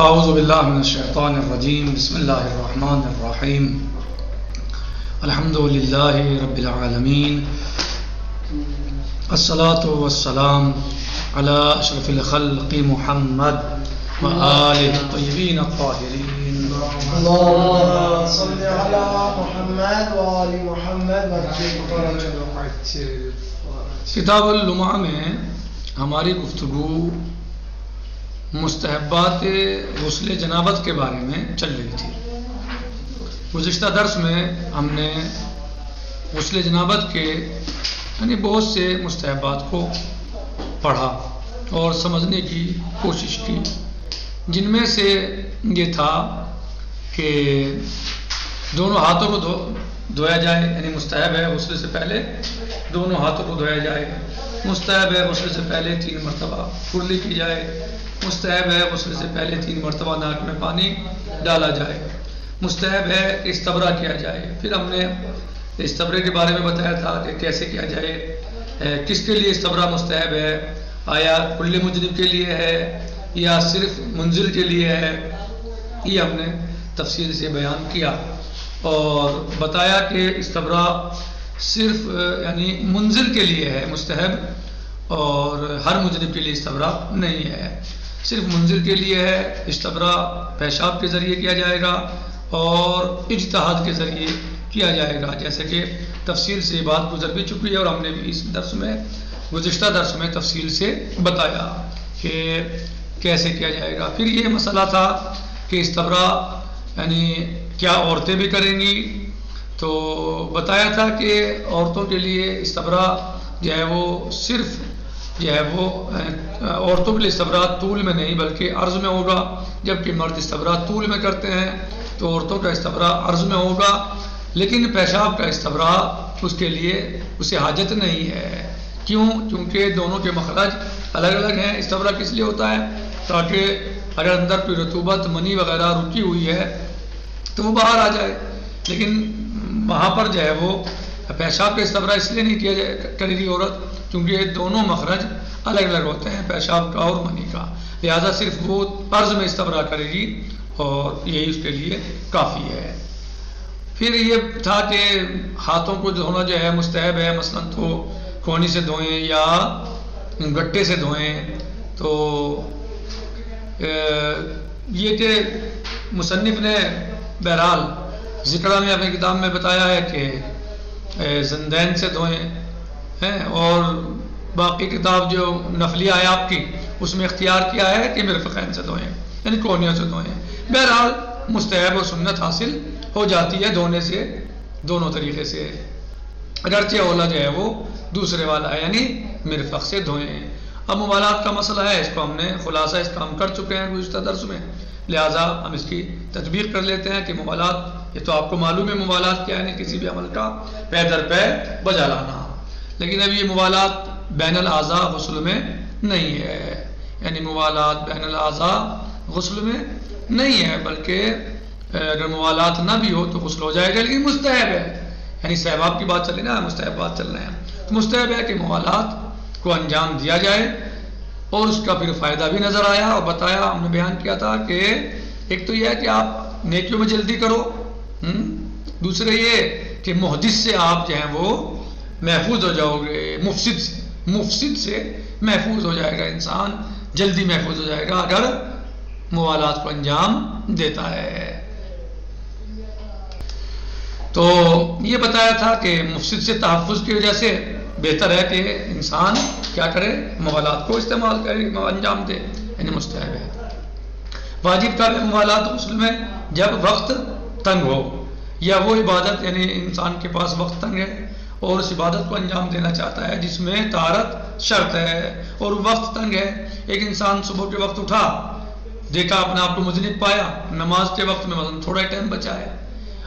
اعوذ باللہ من الشیطان الرجیم بسم اللہ الرحمن الرحیم الحمد للہ رب العالمین الصلاۃ والسلام علی اشرف الخلق محمد وآلہ الطیبین الطاہرین اللهم صل على محمد وآل محمد کتاب اللمعہ میں ہماری گفتگو مستحبات غسل جنابت کے بارے میں چل رہی تھی۔ گزشتہ درس میں ہم نے غسل جنابت کے بہت سے مستحبات کو پڑھا اور سمجھنے کی کوشش کی، جن میں سے یہ تھا کہ دونوں ہاتھوں کو دھویا جائے، مستحب ہے غسل سے پہلے دونوں ہاتھوں کو دھویا جائے، مستحب ہے غسل سے پہلے 3 مرتبہ کلی کی جائے، مستحب ہے غسل سے پہلے 3 مرتبہ ناک میں پانی ڈالا جائے، مستحب ہے استبرا کیا جائے۔ پھر ہم نے استبرے کے بارے میں بتایا تھا کہ کیسے کیا جائے، کس کے لیے استبرا مستحب ہے، آیا کل مجرم کے لیے ہے یا صرف منزل کے لیے ہے، یہ ہم نے تفصیل سے بیان کیا اور بتایا کہ استبرا صرف منزل کے لیے ہے مستحب، اور ہر مجرم کے لیے استبرا نہیں ہے، صرف منزل کے لیے ہے۔ استبرا پیشاب کے ذریعے کیا جائے گا اور اجتہاد کے ذریعے کیا جائے گا، جیسے کہ تفصیل سے بات گزر بھی چکی ہے اور ہم نے بھی اس درس میں گزشتہ درس میں تفصیل سے بتایا کہ کیسے کیا جائے گا۔ پھر یہ مسئلہ تھا کہ استبرا کیا عورتیں بھی کریں گی، تو بتایا تھا کہ عورتوں کے لیے استبرا جو ہے وہ صرف جو ہے وہ عورتوں کے لیے استبرا طول میں نہیں بلکہ عرض میں ہوگا، جبکہ مرد استبرا طول میں کرتے ہیں، تو عورتوں کا استبرا عرض میں ہوگا، لیکن پیشاب کا استبرا اس کے لیے اسے حاجت نہیں ہے۔ کیوں؟ کیونکہ دونوں کے مخرج الگ الگ ہیں۔ استبرا کس لیے ہوتا ہے؟ تاکہ اگر اندر کوئی رطوبت منی وغیرہ رکی ہوئی ہے تو وہ باہر آ جائے، لیکن وہاں پر جو ہے وہ پیشاب کا استبرا اس لیے نہیں کیا کرے گی عورت کیونکہ یہ دونوں مخرج الگ الگ ہوتے ہیں، پیشاب کا اور منی کا، لہذا صرف وہ عرض میں استبرا کرے گی اور یہی اس کے لیے کافی ہے۔ پھر یہ تھا کہ ہاتھوں کو دھونا جو ہے مستحب ہے، مثلا تو کھونی سے دھوئیں یا گٹے سے دھوئیں، تو یہ کہ مصنف نے بہرحال ذکرہ میں اپنی کتاب میں بتایا ہے کہ زندین سے دھوئیں، اور باقی کتاب جو نفلیہ ہے آپ کی اس میں اختیار کیا ہے کہ مرفقین سے دھوئیں، یعنی کونیوں سے دھوئیں۔ بہرحال مستحب و سنت حاصل ہو جاتی ہے دھونے سے، دونوں طریقے سے، اگرچہ اولا جو ہے وہ دوسرے والا ہے، یعنی مرفق سے دھوئیں۔ اب موالات کا مسئلہ ہے، اس کو ہم نے خلاصہ اس کا ہم کر چکے ہیں گزشتہ درس میں، لہٰذا ہم اس کی تطبیق کر لیتے ہیں کہ موالات، یہ تو آپ کو معلوم ہے موالات کیا ہے، کسی بھی عمل کا پے در پے بجا لانا، لیکن اب یہ موالات بین الاعضاء غسل میں نہیں ہے، یعنی موالات بین الاعضاء غسل میں نہیں ہے، بلکہ اگر موالات نہ بھی ہو تو غسل ہو جائے گا، لیکن مستحب ہے، یعنی صحباب کی بات چل رہی نا، مستحب بات چل رہے ہیں، تو مستحب ہے کہ موالات کو انجام دیا جائے، اور اس کا پھر فائدہ بھی نظر آیا اور بتایا، ہم نے بیان کیا تھا کہ ایک تو یہ ہے کہ آپ نیکیوں میں جلدی کرو، دوسرے یہ کہ محدث سے آپ جو ہیں وہ محفوظ ہو جاؤ گے، مفسد سے محفوظ ہو جائے گا انسان، جلدی محفوظ ہو جائے گا اگر موالات کو انجام دیتا ہے۔ تو یہ بتایا تھا کہ مفسد سے تحفظ کی وجہ سے بہتر ہے کہ انسان کیا کرے، موالات کو استعمال کرے، انجام دے، یعنی مستحب ہے۔ واجب کا موالات غسل میں جب وقت تنگ ہو یا وہ عبادت یعنی انسان کے پاس وقت تنگ ہے اور اس عبادت کو انجام دینا چاہتا ہے جس میں طہارت شرط ہے اور وقت تنگ ہے، ایک انسان صبح کے وقت اٹھا، دیکھا اپنے آپ کو مذنب پایا، نماز کے وقت میں مثلا تھوڑا ٹائم بچا ہے،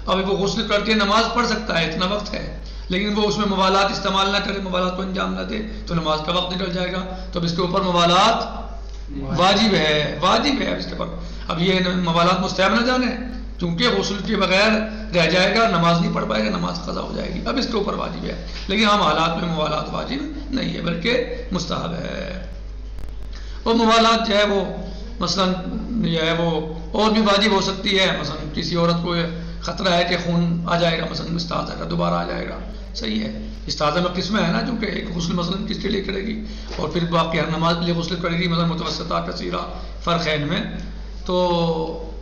اب وہ غسل کر کے نماز پڑھ سکتا ہے، اتنا وقت ہے، لیکن وہ اس میں موالات استعمال نہ کرے، موالات کو انجام نہ دے تو نماز کا وقت نکل جائے گا، تو اب اس کے اوپر موالات واجب ہے اس کے اوپر۔ اب یہ موالات مستحب نہ جانے، کیونکہ غسل کے بغیر رہ جائے گا، نماز نہیں پڑھ پائے گا، نماز قضا ہو جائے گی، اب اس کے اوپر واجب ہے، لیکن ہم حالات میں موالات واجب نہیں ہے بلکہ مستحب ہے۔ اور موالات جو ہے وہ مثلا جو ہے وہ اور بھی واجب ہو سکتی ہے. مثلا کسی عورت کو خطرہ ہے کہ خون آ جائے گا، مثلا استحاضہ کا دوبارہ آ جائے گا، صحیح ہے. استحاضہ میں قسمیں ہیں نا، چونکہ ایک غسل مثلا کس کے لیے کرے گی اور پھر باقی ہر نماز کے لیے غسل کرے گی، مثلا متوسطہ کثیرہ فرق ہے ان میں. تو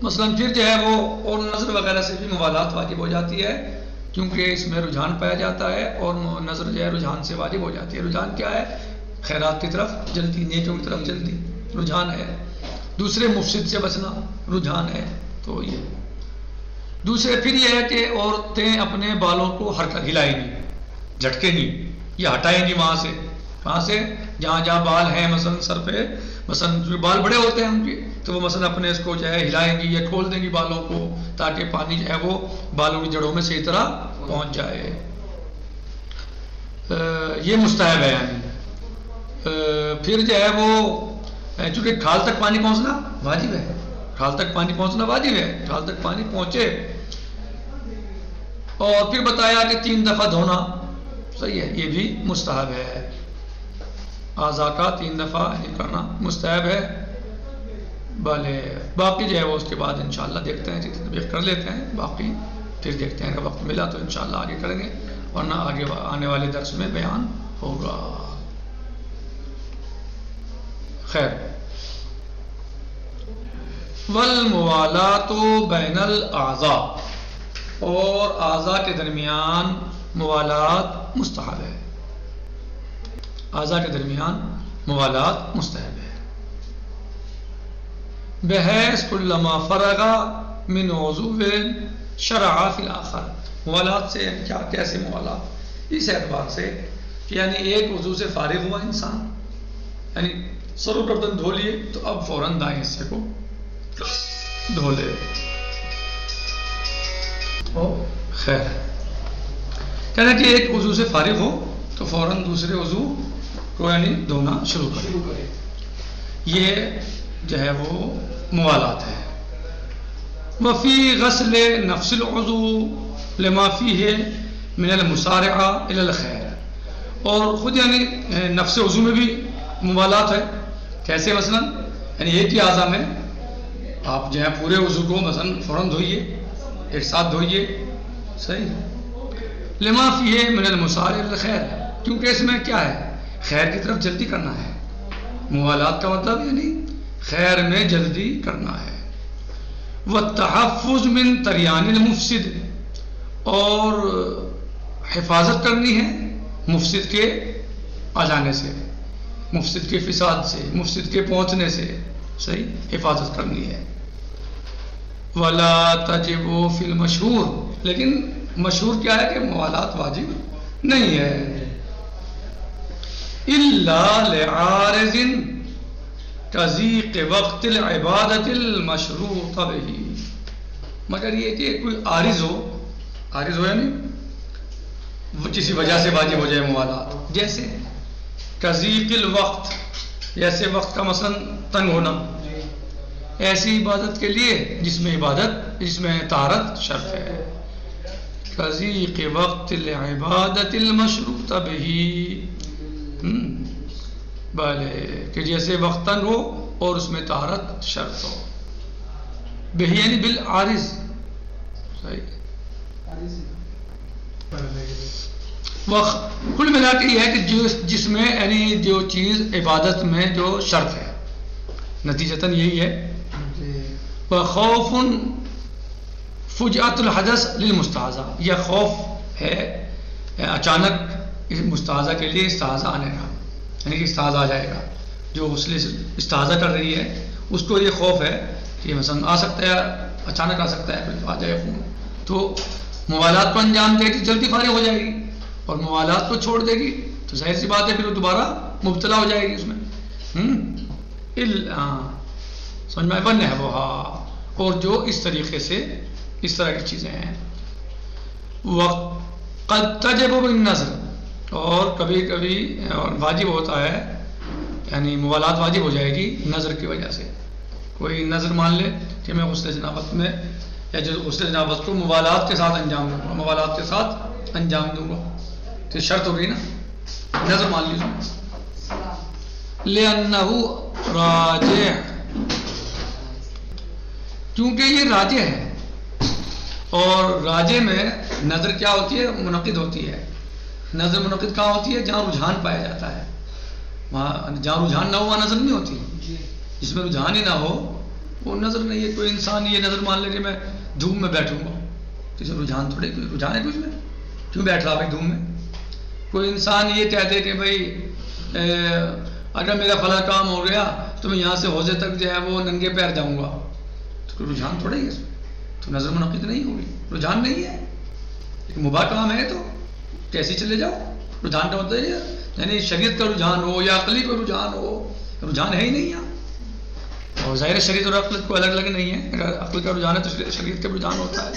مثلا پھر جو ہے وہ اور نظر وغیرہ سے بھی موالات واجب ہو جاتی ہے، کیونکہ اس میں رجحان پایا جاتا ہے اور نظر جو ہے رجحان سے واجب ہو جاتی ہے. رجحان کیا ہے؟ خیرات کی طرف جلدی، نیکیوں کی طرف جلدی رجحان ہے. دوسرے مفسد سے بچنا رجحان ہے. تو یہ دوسرے پھر یہ ہے کہ عورتیں اپنے بالوں کو حرکت ہلائیں گی، جھٹکیں گی یا ہٹائیں گی وہاں سے. کہاں سے؟ جہاں جہاں بال ہیں مثلا سر پہ، مثلا جو بال بڑے ہوتے ہیں ان کے، تو وہ مثلا اپنے اس کو جو ہے ہلائیں گی یا کھول دیں گی بالوں کو، تاکہ پانی جو ہے وہ بالوں کی جڑوں میں صحیح طرح پہنچ جائے. یہ مستحب ہے. یعنی پھر جو ہے وہ چونکہ کھال تک پانی پہنچنا واجب ہے، کھال تک پانی پہنچنا واجب ہے، کھال تک پانی پہنچے. اور پھر بتایا کہ 3 دفعہ دھونا، صحیح ہے، یہ بھی مستحب ہے. اعضاء کا 3 دفعہ کرنا مستحب ہے. بھلے باقی جو ہے وہ اس کے بعد انشاءاللہ دیکھتے ہیں، تطبیق کر لیتے ہیں، باقی پھر دیکھتے ہیں. اگر وقت ملا تو انشاءاللہ آگے کریں گے، ورنہ آگے آنے والے درس میں بیان ہوگا. خیر. والموالات بین الاعضاء، اور اعضاء کے درمیان موالات مستحب ہے. اعضاء کے درمیان موالات مستحب ہے. بحیث کلما فرغ من عضو شرع فی الاخر. موالات سے یعنی کیا، کیسے موالات؟ اس اعتبار سے کہ یعنی ایک عضو سے فارغ ہوا انسان، یعنی سر و گردن دھو لیے تو اب فوراً دائیں حصے کو دھو لے. خیر، کہنا کہ ایک عضو سے فارغ ہو تو فوراً دوسرے عضو کو یعنی دھونا شروع کرے. یہ جو ہے وہ موالات ہے. وفی غسل نفس العضو لما فیہ من المسارعہ الی الخیر، اور خود یعنی نفس عضو میں بھی موالات ہے. کیسے؟ مثلا یعنی ایک ہی اعضاء میں آپ جو ہے پورے عضو کو مثلا فوراً دھوئیے، ایک ساتھ دھوئیے، صحیح. لما فیہ من المسارع الی الخیر، کیونکہ اس میں کیا ہے؟ خیر کی طرف جلدی کرنا ہے. موالات کا مطلب یعنی خیر میں جلدی کرنا ہے. والتحفظ من طریان المفسد، اور حفاظت کرنی ہے مفسد کے آ جانے سے، مفسد کے فساد سے، مفسد کے پہنچنے سے، صحیح، حفاظت کرنی ہے. ولا تجب فی المشہور، لیکن مشہور کیا ہے کہ موالات واجب نہیں ہے. الا لعارض کضیق وقت العبادت المشروط به، مگر یہ کہ کوئی عارض ہو یعنی وہ کسی وجہ سے واجب ہو جائے موالات. جیسے کضیق الوقت، جیسے وقت کا مثلا تنگ ہونا، ایسی عبادت کے لیے جس میں طہارت شرط ہے. کضیق وقت العبادت المشروط به، بھلے کہ جیسے وقت تنگ ہو اور اس میں طہارت شرط ہو. بہی یعنی بالعارض، صحیح. کل ملا کے یہ ہے کہ جس میں یعنی جو چیز عبادت میں جو شرط ہے، نتیجتاً یہی ہے. وخوف فجعت الحدث للمستحاضہ، یہ خوف ہے اچانک مستحاضہ کے لیے استحاضہ آنے کا، یعنی کہ استحاضہ آ جائے گا. جو غسل استحاضہ کر رہی ہے اس کو یہ خوف ہے کہ مثلا آ سکتا ہے، اچانک آ سکتا ہے، پھر آ جائے خون، تو موالات کو انجام دے گی، جلدی فارغ ہو جائے گی. اور موالات کو چھوڑ دے گی تو ظاہر سی بات ہے پھر وہ دوبارہ مبتلا ہو جائے گی اس میں. سمجھ میں بن ہے وہ. اور جو اس طریقے سے اس طرح کی چیزیں ہیں. وقد تجب بالنظر، اور کبھی کبھی واجب ہوتا ہے، یعنی موالات واجب ہو جائے گی نظر کی وجہ سے. کوئی نظر مان لے کہ میں غسل جنابت میں یا جو غسل جنابت کو موالات کے ساتھ انجام دوں گا، موالات کے ساتھ انجام دوں گا، تو شرط ہو گئی نا، نظر مان لیجیے. لِأَنَّهُ راجع، کیونکہ یہ راجے ہے، اور راجے میں نظر کیا ہوتی ہے؟ منعقد ہوتی ہے. نظر منعقد کہاں ہوتی ہے؟ جہاں رجحان پایا جاتا ہے. وہاں جہاں رجحان نہ ہو وہاں نظر نہیں ہوتی. جس میں رجحان ہی نہ ہو وہ نظر نہیں ہے. کوئی انسان یہ نظر مان لیجیے میں دھوپ میں بیٹھوں گا، تو اسے رجحان تھوڑے، کوئی رجحان ہے کچھ میں؟ کیوں بیٹھ رہا بھائی دھوپ میں؟ کوئی انسان یہ کہہ دے کہ بھائی اگر میرا فلاں کام ہو گیا تو میں یہاں سے حوضے تک جو ہے وہ ننگے پیر جاؤں گا، تو کوئی رجحان تھوڑے ہی ہے اس میں، تو نظر منعقد نہیں ہوگی، رجحان نہیں ہے. ایک مباح کام ہے تو کیسے چلے جاؤ؟ رجحان کا مطلب ہے یعنی شریعت کا رجحان ہو یا عقلی کا رجحان ہو، رجحان ہے ہی نہیں یہاں. اور ظاہر شریعت اور عقل کو الگ الگ نہیں ہے. اگر عقل کا رجحان ہے تو شریعت کا رجحان ہوتا ہے،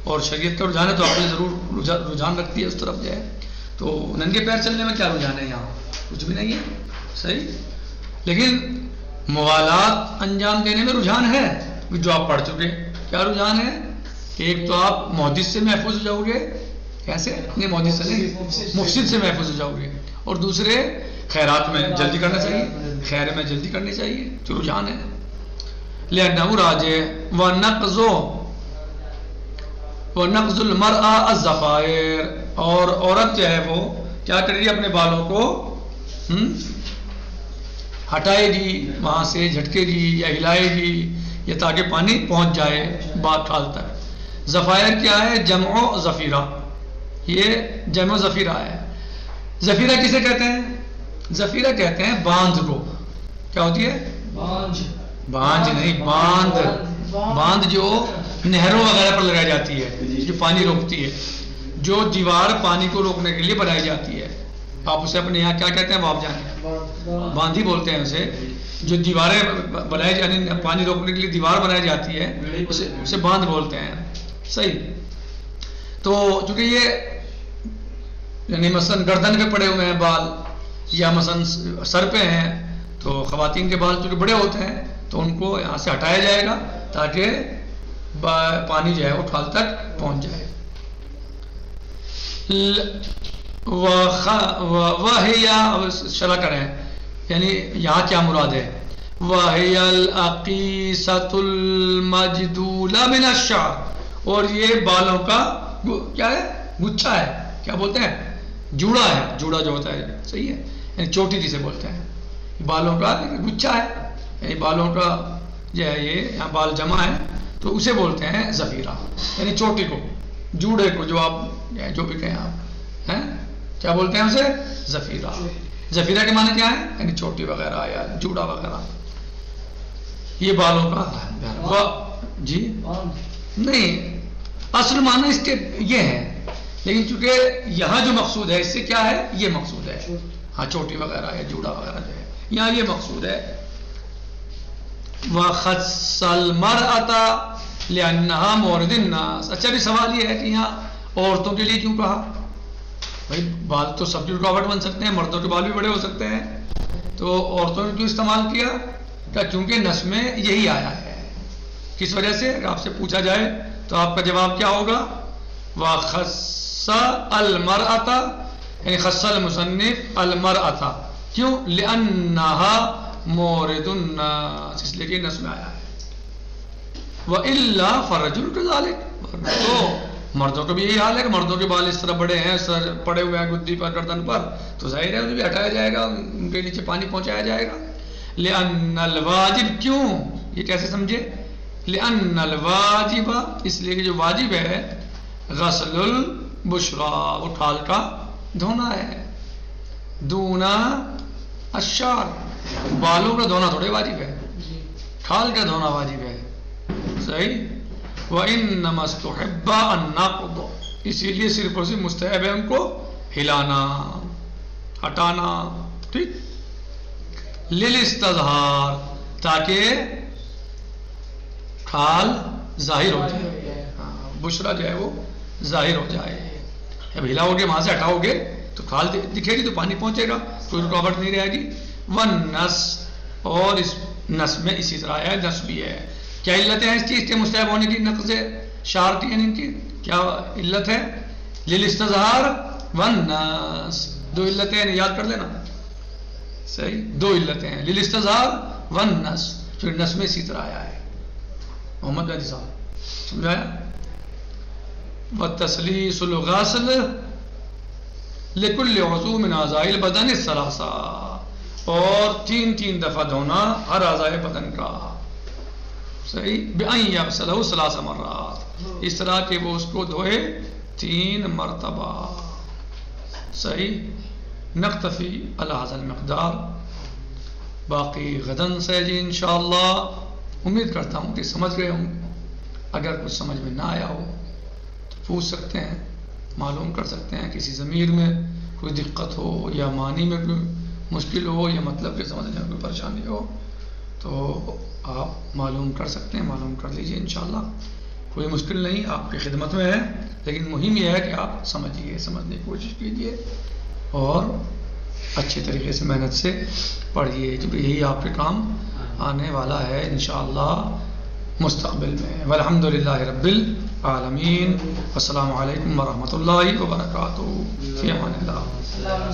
اور شریعت کا رجحان ہے تو عقل ضرور رجحان رکھتی ہے اس طرف جو ہے. تو ننگے پیر چلنے میں کیا رجحان ہے؟ یہاں کچھ بھی نہیں ہے. صحیح. لیکن موالات انجام دینے میں رجحان ہے جو آپ پڑھ چکے. کیا رجحان ہے؟ ایک تو آپ محدث سے محفوظ ہو جاؤ گے. کیسے؟ نہیں محدث سے نہیں، مفسد سے محفوظ ہو جاؤ گے. اور دوسرے خیرات میں جلدی کرنا چاہیے، خیر میں جلدی کرنی چاہیے، جو رجحان ہے. لأنه راجع ونقض المرأة الضفائر، اور عورت جو ہے وہ کیا کرے گی؟ اپنے بالوں کو ہٹائے گی، وہاں سے جھٹکے گی یا ہلائے گی، یا تاکہ پانی پہنچ جائے بات ٹھال تک. ضفائر کیا ہے؟ جمع ضفیرہ. یہ جمع ضفیرہ ہے. ضفیرہ کسے کہتے ہیں؟ ضفیرہ کہتے ہیں باندھ کو. کیا ہوتی ہے؟ بانجھ نہیں، باندھ. باندھ جو نہروں وغیرہ پر لگائی جاتی ہے، جو پانی روکتی ہے، جو دیوار پانی کو روکنے کے لیے بنائی جاتی ہے. آپ اسے اپنے یہاں کیا کہتے ہیں وہ آپ جانیں؟ باندھی بولتے ہیں اسے. جو دیواریں بنائی یعنی پانی روکنے کے لیے دیوار بنائی جاتی ہے اسے باندھ بولتے ہیں. صحیح. تو چونکہ یہ یعنی مثلاً گردن پہ پڑے ہوئے ہیں بال، یا مثلاً سر پہ ہیں، تو خواتین کے بال چونکہ بڑے ہوتے ہیں تو ان کو یہاں سے ہٹایا جائے گا تاکہ پانی جو ہے وہ ٹھال تک پہنچ جائے. شرح کریں یعنی یہاں کیا مراد ہے؟ وَهِيَ الْأَقِيسَةُ الْمَجْدُولَةُ مِنَ الشَّعْرِ، اور یہ بالوں کا کیا ہے؟ گچھا ہے. کیا بولتے ہیں؟ جوڑا ہے. جوڑا جو ہوتا ہے، صحیح ہے، یعنی چوٹی جسے بولتے ہیں. بالوں کا گچھا ہے، یعنی بالوں کا جو ہے یہ یہاں بال جمع ہے تو اسے بولتے ہیں ضفیرہ. یعنی چوٹی کو، جوڑے کو، جو آپ جو بھی کہیں آپ ہیں کیا بولتے ہیں اسے؟ ضفیرہ. ضفیرہ کے معنی کیا ہے؟ یعنی چوٹی وغیرہ یا جوڑا وغیرہ. یہ بالوں کا جی نہیں، اصل معنی اس کے یہ ہے، لیکن چونکہ یہاں جو مقصود ہے اس سے کیا ہے؟ یہ مقصود ہے. ہاں چوٹی وغیرہ یا جوڑا وغیرہ جو ہے یہاں یہ مقصود ہے. وَخَصَّ الْمَرْأَةَ لِأَنَّهَا مَوْرِدُ النَّاسِ. اچھا بھی سوال یہ ہے کہ یہاں عورتوں کے لیے کیوں کہا؟ بھائی بال تو سب کی رکاوٹ بن سکتے ہیں، مردوں کے بال بھی بڑے ہو سکتے ہیں، تو عورتوں نے کیوں استعمال کیا؟ کیونکہ نص میں یہی آیا ہے. کس وجہ سے؟ اگر آپ سے پوچھا جائے تو آپ کا جواب کیا ہوگا؟ وَخَصَّ الْمَرْأَةَ، یعنی خص المصنف المرأة. کیوں؟ لِأَنَّهَا مورد الناس، اس لیے کہ نص میں آیا ہے. وَإِلَّا فَرَجُلُ كَذَلِكَ، تو مردوں کا بھی یہی حال ہے کہ مردوں کے بال اس طرح بڑے ہیں، سر پڑے ہوئے ہیں گدی پر، گردن پر، تو ظاہر ہے انہیں بھی ہٹایا جائے گا، ان کے نیچے پانی پہنچایا جائے گا. لِأَنَّ الْوَاجِب، کیوں؟ یہ کیسے سمجھے؟ لِأَنَّ الْوَاجِبَ، اس لیے کہ جو واجب ہے غسل البشرا، وہ ٹھال کا دھونا ہے. دونا الشعر، بالوں کا دھونا تھوڑے واجب ہے، ٹھال کا دھونا واجب ہے. صحیح. وَإِنَّمَا اسْتُحِبَّ النَّقْضُ، اسی لیے صرف اور صرف مستحب ہے ان کو ہلانا، ہٹانا. ٹھیک. لِلِاسْتِظْہَار، تاکہ ٹھال ظاہر ہو جائے، بشرا جو ہے وہ ظاہر ہو جائے. اب ہلاؤ گے، وہاں سے ہٹاؤ گے تو کھال دکھے گی تو پانی پہنچے گا، کوئی رکاوٹ نہیں رہے گی. والنص، اور اس نص میں اسی طرح ہے، نص بھی ہے. کیا علت ہے اس چیز کے مستحب ہونے کی؟ نقض شعر کی، یعنی ان کی کیا علت ہے؟ للاستظہار والنص، دو علتیں ہیں، یاد کر لینا. صحیح، دو علتیں ہیں، للاستظہار والنص، پھر نص میں اسی طرح آیا ہے. محمد مہدی صاحب سمجھایا. وَالتَّسْلِيسُ الْغَاسِلِ لِكُلِّ عُضْوٍ مِنْ أَعْضَاءِ الْبَدَنِ الثَّلَاثَةِ، اور 3 دفعہ دھونا ہر اعضائے بدن کا. صحیح. بِأَنْ يَغْسِلَهُ 3 مرات، اس طرح کہ وہ اس کو دھوئے 3 مرتبہ. صحیح. نقتفی علی هذا المقدار، باقی غدن سے جی انشاءاللہ. امید کرتا ہوں کہ سمجھ گئے ہوں. اگر کچھ سمجھ میں نہ آیا ہو تو پوچھ سکتے ہیں، معلوم کر سکتے ہیں. کسی ضمیر میں کوئی دقت ہو یا معنی میں کوئی مشکل ہو یا مطلب کے سمجھنے میں کوئی پریشانی ہو تو آپ معلوم کر سکتے ہیں، معلوم کر لیجئے انشاءاللہ. کوئی مشکل نہیں، آپ کی خدمت میں ہے. لیکن مہم یہ ہے کہ آپ سمجھیے، سمجھنے کی کوشش کیجیے اور اچھے طریقے سے محنت سے پڑھیے. جب یہی آپ کے کام آنے والا ہے انشاءاللہ مستقبل میں. والحمدللہ رب العالمین. السلام علیکم ورحمۃ اللہ وبرکاتہ. فی امان اللہ.